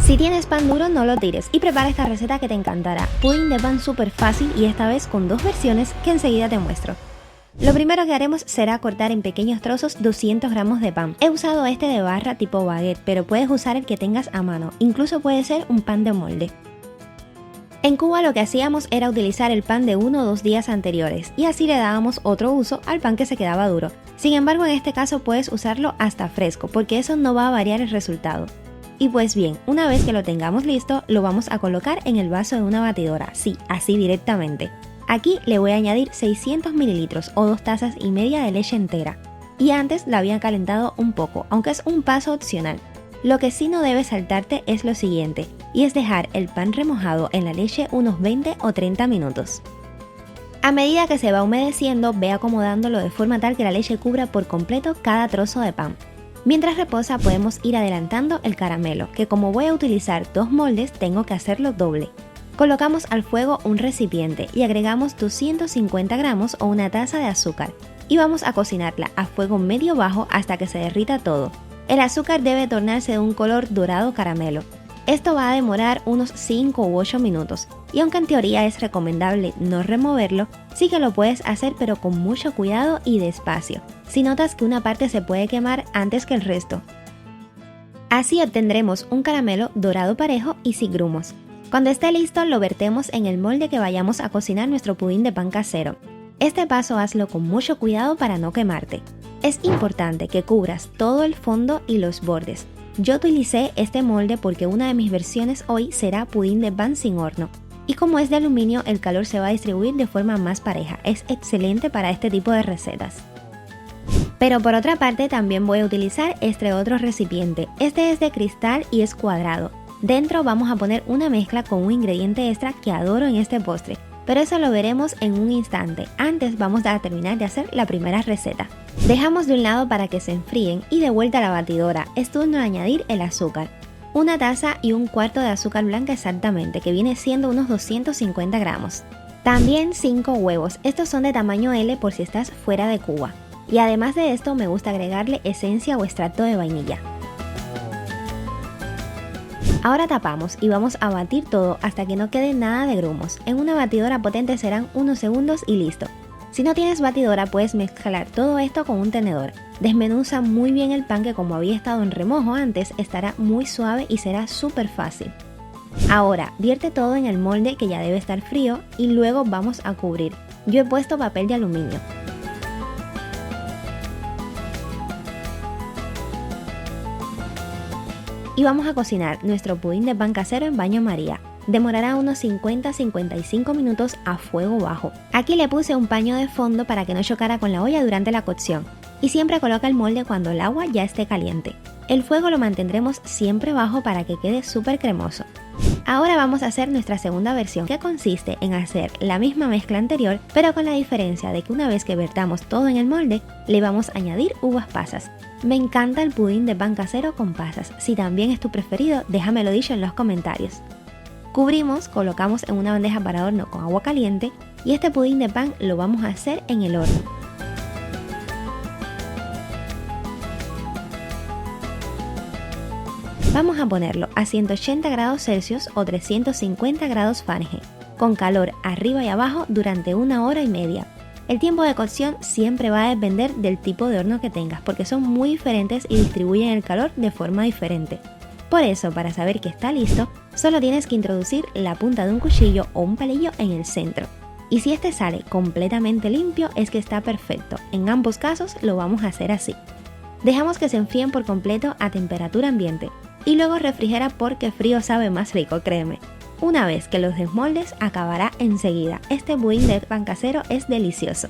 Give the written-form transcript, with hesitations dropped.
Si tienes pan duro, no lo tires y prepara esta receta que te encantará. Pudín de pan súper fácil y esta vez con dos versiones que enseguida te muestro. Lo primero que haremos será cortar en pequeños trozos 200 gramos de pan. He usado este de barra tipo baguette, pero puedes usar el que tengas a mano, incluso puede ser un pan de molde. En Cuba lo que hacíamos era utilizar el pan de 1 o 2 días anteriores y así le dábamos otro uso al pan que se quedaba duro. Sin embargo, en este caso puedes usarlo hasta fresco porque eso no va a variar el resultado. Y pues bien, una vez que lo tengamos listo, lo vamos a colocar en el vaso de una batidora, sí, así directamente. Aquí le voy a añadir 600 mililitros o 2 tazas y media de leche entera. Y antes la había calentado un poco, aunque es un paso opcional. Lo que sí no debes saltarte es lo siguiente, y es dejar el pan remojado en la leche unos 20 o 30 minutos. A medida que se va humedeciendo, ve acomodándolo de forma tal que la leche cubra por completo cada trozo de pan. Mientras reposa podemos ir adelantando el caramelo, que como voy a utilizar 2 moldes tengo que hacerlo doble. Colocamos al fuego un recipiente y agregamos 250 gramos o una taza de azúcar y vamos a cocinarla a fuego medio bajo hasta que se derrita todo. El azúcar debe tornarse de un color dorado caramelo. Esto va a demorar unos 5 u 8 minutos y aunque en teoría es recomendable no removerlo, sí que lo puedes hacer pero con mucho cuidado y despacio, si notas que una parte se puede quemar antes que el resto. Así obtendremos un caramelo dorado parejo y sin grumos. Cuando esté listo lo vertemos en el molde que vayamos a cocinar nuestro pudín de pan casero. Este paso hazlo con mucho cuidado para no quemarte. Es importante que cubras todo el fondo y los bordes. Yo utilicé este molde porque una de mis versiones hoy será pudín de pan sin horno. Y como es de aluminio, el calor se va a distribuir de forma más pareja. Es excelente para este tipo de recetas. Pero por otra parte también voy a utilizar este otro recipiente. Este es de cristal y es cuadrado. Dentro vamos a poner una mezcla con un ingrediente extra que adoro en este postre. Pero eso lo veremos en un instante. Antes vamos a terminar de hacer la primera receta. Dejamos de un lado para que se enfríen y de vuelta a la batidora. Es turno de añadir el azúcar. Una taza y un cuarto de azúcar blanca exactamente, que viene siendo unos 250 gramos. También 5 huevos. Estos son de tamaño L por si estás fuera de Cuba. Y además de esto me gusta agregarle esencia o extracto de vainilla. Ahora tapamos y vamos a batir todo hasta que no quede nada de grumos. En una batidora potente serán unos segundos y listo. Si no tienes batidora puedes mezclar todo esto con un tenedor. Desmenuza muy bien el pan que como había estado en remojo antes estará muy suave y será súper fácil. Ahora vierte todo en el molde que ya debe estar frío y luego vamos a cubrir. Yo he puesto papel de aluminio. Y vamos a cocinar nuestro pudín de pan casero en baño María. Demorará unos 50-55 minutos a fuego bajo. Aquí le puse un paño de fondo para que no chocara con la olla durante la cocción. Y siempre coloca el molde cuando el agua ya esté caliente. El fuego lo mantendremos siempre bajo para que quede súper cremoso. Ahora vamos a hacer nuestra segunda versión, que consiste en hacer la misma mezcla anterior, pero con la diferencia de que una vez que vertamos todo en el molde, le vamos a añadir uvas pasas. Me encanta el pudín de pan casero con pasas. Si también es tu preferido, déjamelo dicho en los comentarios. Cubrimos, colocamos en una bandeja para horno con agua caliente y este pudín de pan lo vamos a hacer en el horno. Vamos a ponerlo a 180 grados Celsius o 350 grados Fahrenheit, con calor arriba y abajo durante 1 hora y media. El tiempo de cocción siempre va a depender del tipo de horno que tengas porque son muy diferentes y distribuyen el calor de forma diferente. Por eso, para saber que está listo, solo tienes que introducir la punta de un cuchillo o un palillo en el centro. Y si este sale completamente limpio, es que está perfecto. En ambos casos lo vamos a hacer así. Dejamos que se enfríen por completo a temperatura ambiente y luego refrigera porque frío sabe más rico, créeme. Una vez que los desmoldes, acabará enseguida. Este pudín de pan casero es delicioso.